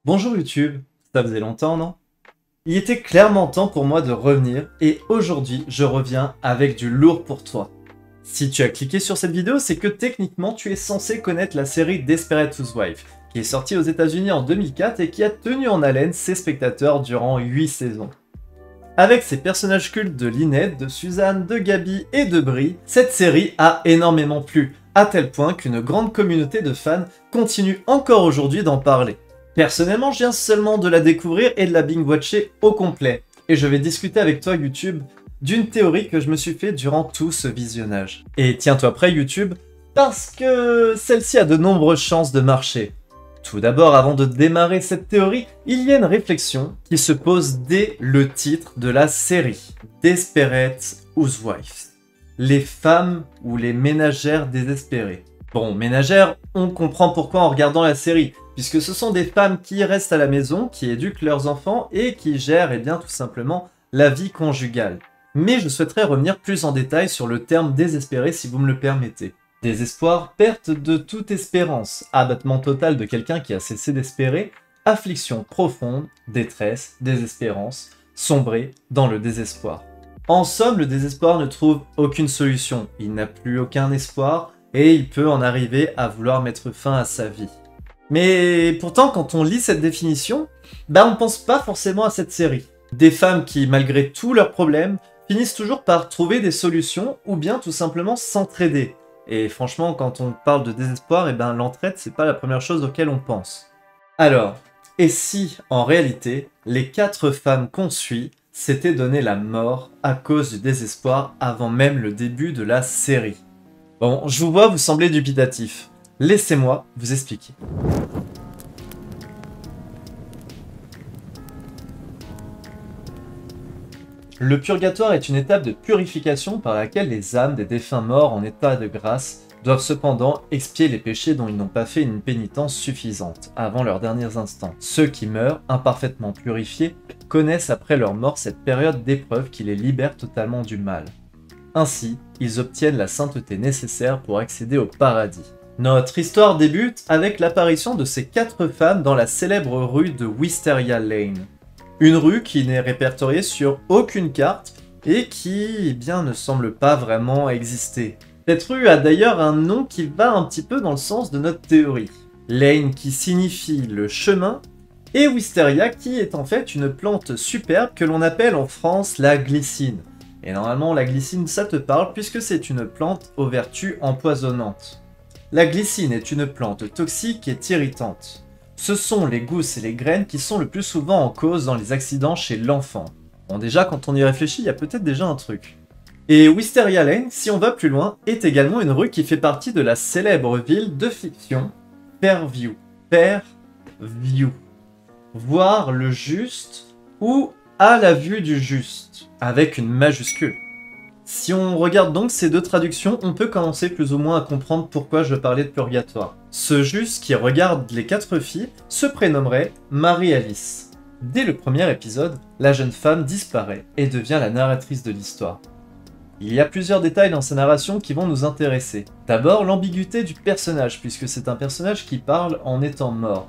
Bonjour YouTube, ça faisait longtemps, non? Il était clairement temps pour moi de revenir et aujourd'hui je reviens avec du lourd pour toi. Si tu as cliqué sur cette vidéo, c'est que techniquement tu es censé connaître la série Desperate Housewives, qui est sortie aux États-Unis en 2004 et qui a tenu en haleine ses spectateurs durant 8 saisons. Avec ses personnages cultes de Lynette, de Suzanne, de Gabi et de Brie, cette série a énormément plu, à tel point qu'une grande communauté de fans continue encore aujourd'hui d'en parler. Personnellement, je viens seulement de la découvrir et de la binge-watcher au complet, et je vais discuter avec toi YouTube d'une théorie que je me suis fait durant tout ce visionnage. Et tiens-toi prêt YouTube, parce que celle-ci a de nombreuses chances de marcher. Tout d'abord, avant de démarrer cette théorie, il y a une réflexion qui se pose dès le titre de la série, Desperate Housewives. Les femmes ou les ménagères désespérées. Bon, ménagères, on comprend pourquoi en regardant la série, puisque ce sont des femmes qui restent à la maison, qui éduquent leurs enfants et qui gèrent, tout simplement, la vie conjugale. Mais je souhaiterais revenir plus en détail sur le terme désespéré si vous me le permettez. Désespoir, perte de toute espérance, abattement total de quelqu'un qui a cessé d'espérer, affliction profonde, détresse, désespérance, sombrer dans le désespoir. En somme, le désespoir ne trouve aucune solution, il n'a plus aucun espoir et il peut en arriver à vouloir mettre fin à sa vie. Mais pourtant, quand on lit cette définition, on pense pas forcément à cette série. Des femmes qui, malgré tous leurs problèmes, finissent toujours par trouver des solutions ou bien tout simplement s'entraider. Et franchement, quand on parle de désespoir, l'entraide, c'est pas la première chose auquel on pense. Alors, et si, en réalité, les 4 femmes qu'on suit s'étaient donné la mort à cause du désespoir avant même le début de la série? Bon, je vous vois vous semblez dubitatif. Laissez-moi vous expliquer. Le purgatoire est une étape de purification par laquelle les âmes des défunts morts en état de grâce doivent cependant expier les péchés dont ils n'ont pas fait une pénitence suffisante avant leurs derniers instants. Ceux qui meurent, imparfaitement purifiés, connaissent après leur mort cette période d'épreuve qui les libère totalement du mal. Ainsi, ils obtiennent la sainteté nécessaire pour accéder au paradis. Notre histoire débute avec l'apparition de ces 4 femmes dans la célèbre rue de Wisteria Lane. Une rue qui n'est répertoriée sur aucune carte et qui, ne semble pas vraiment exister. Cette rue a d'ailleurs un nom qui va un petit peu dans le sens de notre théorie. Lane qui signifie le chemin et Wisteria qui est en fait une plante superbe que l'on appelle en France la glycine. Et normalement la glycine ça te parle puisque c'est une plante aux vertus empoisonnantes. La glycine est une plante toxique et irritante. Ce sont les gousses et les graines qui sont le plus souvent en cause dans les accidents chez l'enfant. Bon déjà quand on y réfléchit, il y a peut-être déjà un truc. Et Wisteria Lane, si on va plus loin, est également une rue qui fait partie de la célèbre ville de fiction Fairview. Fairview. Voir le juste ou à la vue du juste, avec une majuscule. Si on regarde donc ces deux traductions, on peut commencer plus ou moins à comprendre pourquoi je parlais de purgatoire. Ce juste qui regarde les 4 filles se prénommerait Marie-Alice. Dès le premier épisode, la jeune femme disparaît et devient la narratrice de l'histoire. Il y a plusieurs détails dans sa narration qui vont nous intéresser. D'abord, l'ambiguïté du personnage, puisque c'est un personnage qui parle en étant mort.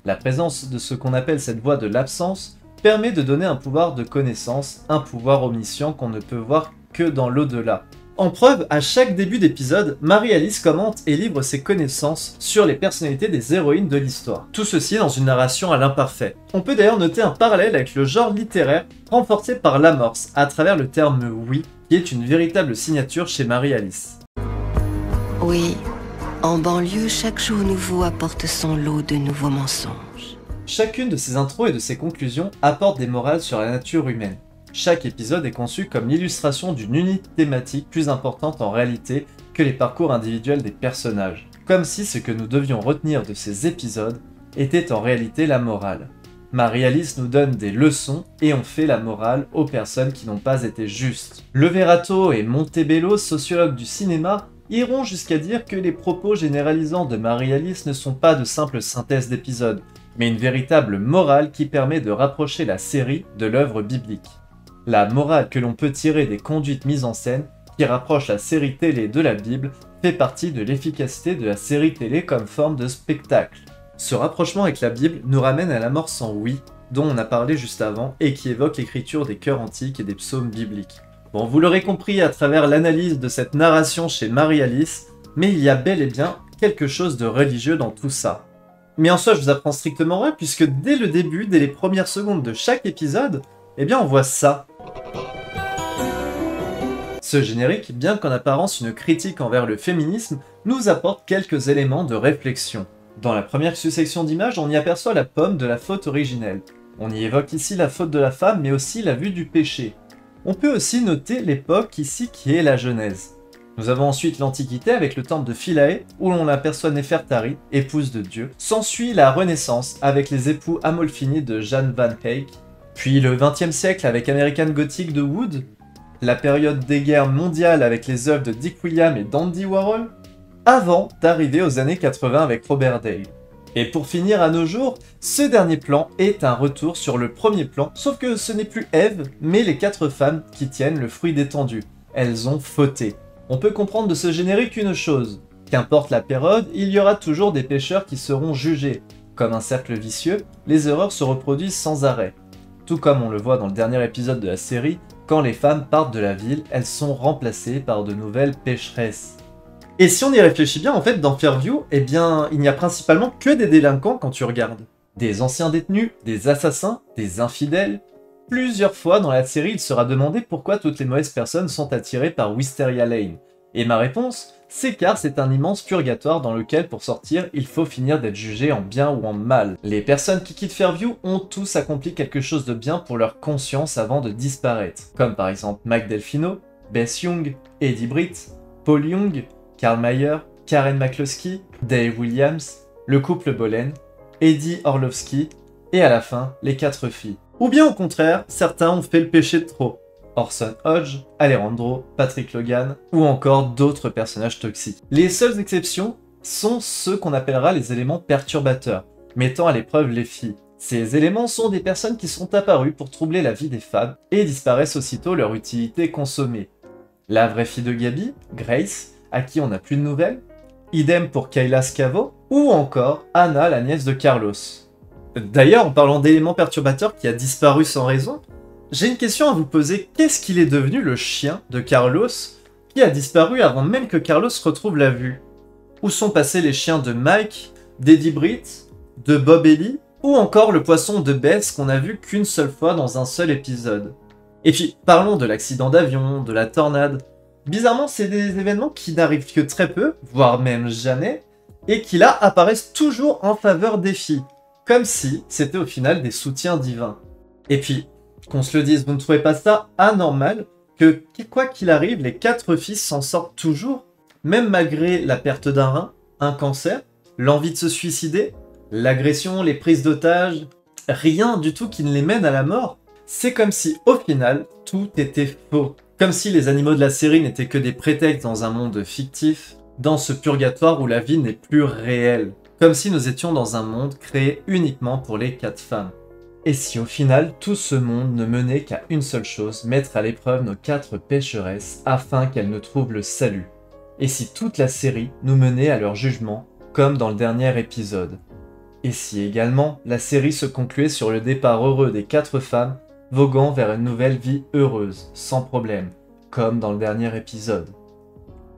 La présence de ce qu'on appelle cette voix de l'absence permet de donner un pouvoir de connaissance, un pouvoir omniscient qu'on ne peut voir que dans l'au-delà. En preuve, à chaque début d'épisode, Marie-Alice commente et livre ses connaissances sur les personnalités des héroïnes de l'histoire. Tout ceci dans une narration à l'imparfait. On peut d'ailleurs noter un parallèle avec le genre littéraire renforcé par l'amorce, à travers le terme « oui », qui est une véritable signature chez Marie-Alice. Oui, en banlieue, chaque jour nouveau apporte son lot de nouveaux mensonges. Chacune de ces intros et de ces conclusions apporte des morales sur la nature humaine. Chaque épisode est conçu comme l'illustration d'une unité thématique plus importante en réalité que les parcours individuels des personnages. Comme si ce que nous devions retenir de ces épisodes était en réalité la morale. Marie-Alice nous donne des leçons et on fait la morale aux personnes qui n'ont pas été justes. Leverato et Montebello, sociologues du cinéma, iront jusqu'à dire que les propos généralisants de Marie-Alice ne sont pas de simples synthèses d'épisodes, mais une véritable morale qui permet de rapprocher la série de l'œuvre biblique. La morale que l'on peut tirer des conduites mises en scène qui rapprochent la série télé de la Bible fait partie de l'efficacité de la série télé comme forme de spectacle. Ce rapprochement avec la Bible nous ramène à la mort sans oui, dont on a parlé juste avant, et qui évoque l'écriture des chœurs antiques et des psaumes bibliques. Bon, vous l'aurez compris à travers l'analyse de cette narration chez Marie-Alice, mais il y a bel et bien quelque chose de religieux dans tout ça. Mais en soi, je vous apprends strictement rien, puisque dès le début, dès les premières secondes de chaque épisode, eh bien on voit ça. Ce générique, bien qu'en apparence une critique envers le féminisme, nous apporte quelques éléments de réflexion. Dans la première succession d'images, on y aperçoit la pomme de la faute originelle. On y évoque ici la faute de la femme, mais aussi la vue du péché. On peut aussi noter l'époque ici qui est la Genèse. Nous avons ensuite l'Antiquité avec le temple de Philae, où l'on aperçoit Néfertari, épouse de Dieu. S'ensuit la Renaissance avec les époux Amolfini de Jan van Eyck. Puis le XXe siècle avec American Gothic de Wood. La période des guerres mondiales avec les œuvres de Dick Williams et d'Andy Warhol. Avant d'arriver aux années 80 avec Robert Dale. Et pour finir à nos jours, ce dernier plan est un retour sur le premier plan, sauf que ce n'est plus Ève, mais les 4 femmes qui tiennent le fruit détendu. Elles ont fauté. On peut comprendre de ce générique une chose, qu'importe la période, il y aura toujours des pécheurs qui seront jugés. Comme un cercle vicieux, les erreurs se reproduisent sans arrêt. Tout comme on le voit dans le dernier épisode de la série, quand les femmes partent de la ville, elles sont remplacées par de nouvelles pécheresses. Et si on y réfléchit bien, en fait, dans Fairview, eh bien, il n'y a principalement que des délinquants quand tu regardes. Des anciens détenus, des assassins, des infidèles. Plusieurs fois dans la série, il sera demandé pourquoi toutes les mauvaises personnes sont attirées par Wisteria Lane. Et ma réponse, c'est car c'est un immense purgatoire dans lequel, pour sortir, il faut finir d'être jugé en bien ou en mal. Les personnes qui quittent Fairview ont tous accompli quelque chose de bien pour leur conscience avant de disparaître. Comme par exemple Mike Delfino, Bess Young, Eddie Britt, Paul Young, Karl Mayer, Karen McCloskey, Dave Williams, le couple Bolen, Eddie Orlovsky, et à la fin, les 4 filles. Ou bien au contraire, certains ont fait le péché de trop. Orson Hodge, Alejandro, Patrick Logan, ou encore d'autres personnages toxiques. Les seules exceptions sont ceux qu'on appellera les éléments perturbateurs, mettant à l'épreuve les filles. Ces éléments sont des personnes qui sont apparues pour troubler la vie des femmes et disparaissent aussitôt leur utilité consommée. La vraie fille de Gabi, Grace, à qui on n'a plus de nouvelles, idem pour Kayla Scavo, ou encore Anna, la nièce de Carlos. D'ailleurs, en parlant d'éléments perturbateurs qui a disparu sans raison, j'ai une question à vous poser. Qu'est-ce qu'il est devenu le chien de Carlos qui a disparu avant même que Carlos retrouve la vue? Où sont passés les chiens de Mike, d'Eddie Britt, de Bob Ellie, ou encore le poisson de Bess qu'on a vu qu'une seule fois dans un seul épisode? Et puis, parlons de l'accident d'avion, de la tornade. Bizarrement, c'est des événements qui n'arrivent que très peu, voire même jamais, et qui là apparaissent toujours en faveur des filles, comme si c'était au final des soutiens divins. Et puis, qu'on se le dise, vous ne trouvez pas ça anormal que, quoi qu'il arrive, les 4 filles s'en sortent toujours, même malgré la perte d'un rein, un cancer, l'envie de se suicider, l'agression, les prises d'otages, rien du tout qui ne les mène à la mort. C'est comme si, au final, tout était faux. Comme si les animaux de la série n'étaient que des prétextes dans un monde fictif, dans ce purgatoire où la vie n'est plus réelle. Comme si nous étions dans un monde créé uniquement pour les 4 femmes. Et si au final, tout ce monde ne menait qu'à une seule chose, mettre à l'épreuve nos 4 pécheresses afin qu'elles ne trouvent le salut? Et si toute la série nous menait à leur jugement, comme dans le dernier épisode? Et si également, la série se concluait sur le départ heureux des 4 femmes, voguant vers une nouvelle vie heureuse, sans problème, comme dans le dernier épisode?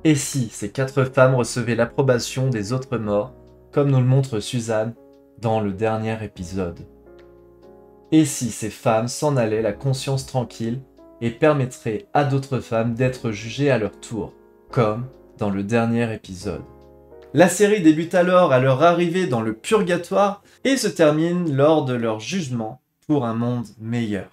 Et si ces 4 femmes recevaient l'approbation des autres morts, comme nous le montre Suzanne dans le dernier épisode? Et si ces femmes s'en allaient la conscience tranquille et permettraient à d'autres femmes d'être jugées à leur tour, comme dans le dernier épisode? La série débute alors à leur arrivée dans le purgatoire et se termine lors de leur jugement pour un monde meilleur.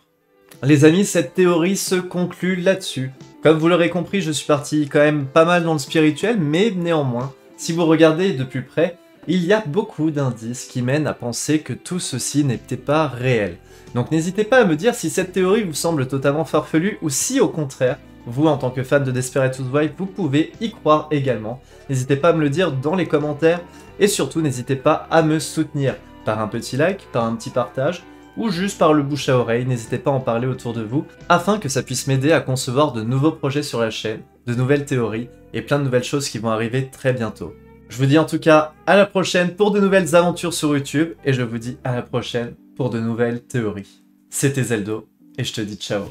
Les amis, cette théorie se conclut là-dessus. Comme vous l'aurez compris, je suis parti quand même pas mal dans le spirituel, mais néanmoins, si vous regardez de plus près, il y a beaucoup d'indices qui mènent à penser que tout ceci n'était pas réel. Donc n'hésitez pas à me dire si cette théorie vous semble totalement farfelue ou si au contraire, vous en tant que fan de Desperate Housewives, vous pouvez y croire également. N'hésitez pas à me le dire dans les commentaires et surtout n'hésitez pas à me soutenir par un petit like, par un petit partage ou juste par le bouche à oreille. N'hésitez pas à en parler autour de vous afin que ça puisse m'aider à concevoir de nouveaux projets sur la chaîne, de nouvelles théories et plein de nouvelles choses qui vont arriver très bientôt. Je vous dis en tout cas à la prochaine pour de nouvelles aventures sur YouTube, et je vous dis à la prochaine pour de nouvelles théories. C'était Zeldo, et je te dis ciao.